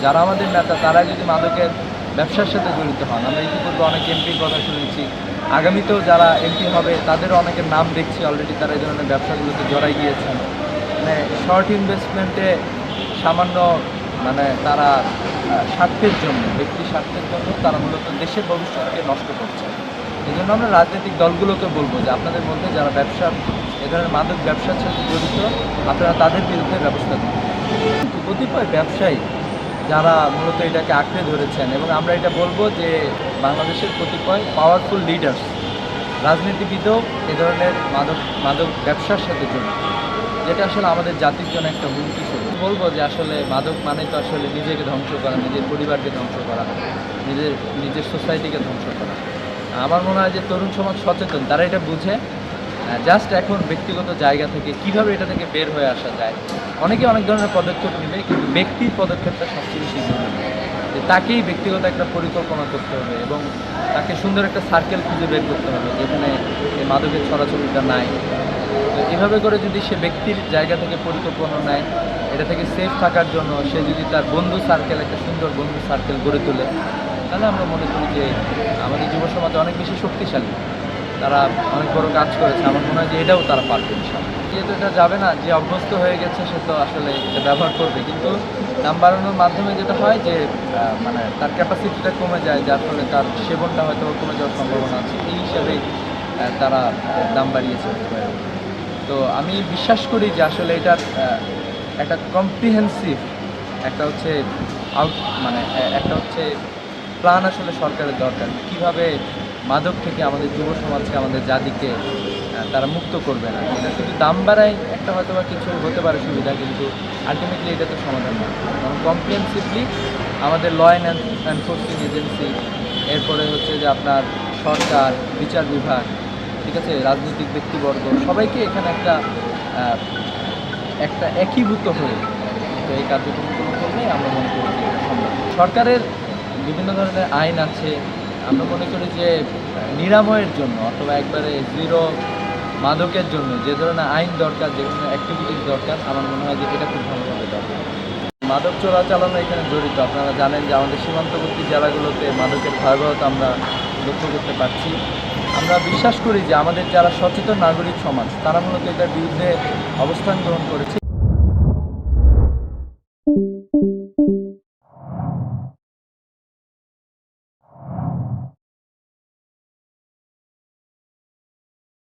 যারা আমাদের নেতা তারা যদি মাদকের ব্যবসার সাথে জড়িত হন, আমরা ইতিপূর্বে অনেক এমপির কথা শুনেছি, আগামীতেও যারা এমপি হবে তাদেরও অনেকের নাম দেখছি অলরেডি তারা এই ধরনের ব্যবসাগুলোতে জড়াই গিয়েছেন। মানে শর্ট ইনভেস্টমেন্টে সামান্য তারা স্বার্থের জন্য, ব্যক্তি স্বার্থের জন্য তারা মূলত দেশের ভবিষ্যৎকে নষ্ট করছে। এই জন্য আমরা রাজনৈতিক দলগুলোকে বলবো যে আপনাদের মধ্যে যারা এ ধরনের মাদক ব্যবসার সাথে জড়িত আপনারা তাদের বিরুদ্ধে ব্যবস্থা করুন। কিন্তু কতিপয় ব্যবসায়ী যারা মূলত এটাকে আঁকড়ে ধরেছেন, এবং আমরা এটা বলবো যে বাংলাদেশের কতিপয় পাওয়ারফুল লিডার্স, রাজনীতিবিদও এ ধরনের মাদক ব্যবসার সাথে জড়িত, যেটা আসলে আমাদের জাতির জন্য একটা হুমকি স্বরূপ। বলবো যে আসলে মাদক মানে তো আসলে নিজেকে ধ্বংস করা, নিজের পরিবারকে ধ্বংস করা, নিজের সোসাইটিকে ধ্বংস করা। আমার মনে হয় যে তরুণ সমাজ সচেতন, তারা এটা বুঝে। জাস্ট এখন ব্যক্তিগত জায়গা থেকে কিভাবে এটা থেকে বের হয়ে আসা যায়, অনেকে অনেক ধরনের পদক্ষেপ নেবে, কিন্তু ব্যক্তির পদক্ষেপটা সবচেয়ে বেশি জরুরি। যে তাকেই ব্যক্তিগত একটা পরিকল্পনা করতে হবে এবং তাকে সুন্দর একটা সার্কেল খুঁজে বের করতে হবে যেখানে এই মাদকের ছড়াছড়িটা নাই। তো এভাবে করে যদি সে ব্যক্তির জায়গা থেকে পরিকল্পনা নেয়, এটা থেকে সেফ থাকার জন্য সে যদি তার বন্ধু সার্কেল, একটা সুন্দর বন্ধু সার্কেল গড়ে তোলে, তাহলে আমরা মনে করি যে আমাদের যুব সমাজ অনেক বেশি শক্তিশালী, তারা অনেক বড় কাজ করেছে। আমার মনে হয় যে এটাও তারা পারবে ইনশাআল্লাহ। যেহেতু এটা যাবে না, যে অভ্যস্ত হয়ে গেছে সে তো আসলে এটা ব্যবহার করবে, কিন্তু দাম বাড়ানোর মাধ্যমে যেটা হয় যে তার ক্যাপাসিটিটা কমে যায়, যার ফলে তার সেবনটা হয়তো কমে যাওয়ার সম্ভাবনা আছে। এই হিসাবেই তারা দাম বাড়িয়েছে। তো আমি বিশ্বাস করি যে আসলে এটার একটা কম্প্রিহেন্সিভ একটা হচ্ছে আউট একটা হচ্ছে প্ল্যান আসলে সরকারের দরকার, কীভাবে মাদক থেকে আমাদের যুব সমাজকে, আমাদের জাতিকে তারা মুক্ত করবে না। এটা শুধু দাম বাড়ায় একটা হয়তো বা কিছু হতে পারে সুবিধা, কিন্তু আলটিমেটলি এটা তো সমাধান না। এবং কম্প্রিহেন্সিভলি আমাদের ল এনফোর্সিং এজেন্সি, এরপরে হচ্ছে যে আপনার সরকার, বিচার বিভাগ, ঠিক আছে, রাজনৈতিক ব্যক্তিবর্গ, সবাইকে এখানে একটা একীভূত হয়ে তো এই কার্যক্রমগুলো করলে আমরা মনে করি যে এটা সম্ভব। সরকারের বিভিন্ন ধরনের আইন আছে, আমরা মনে করি যে নিরাময়ের জন্য অথবা একবারে জিরো মাদকের জন্য যে ধরনের আইন দরকার, যে ধরনের অ্যাক্টিভিটিস দরকার, আমার মনে হয় যে এটা খুব ভালোভাবে দরকার। মাদক চোরাচালানো এখানে জড়িত। আপনারা জানেন যে আমাদের সীমান্তবর্তী জেলাগুলোতে মাদকের ভয়াবহতা আমরা লক্ষ্য করতে পারছি। আমরা বিশ্বাস করি যে আমাদের যারা সচেতন নাগরিক সমাজ, তারা মূলত এটার বিরুদ্ধে অবস্থান গ্রহণ করেছে।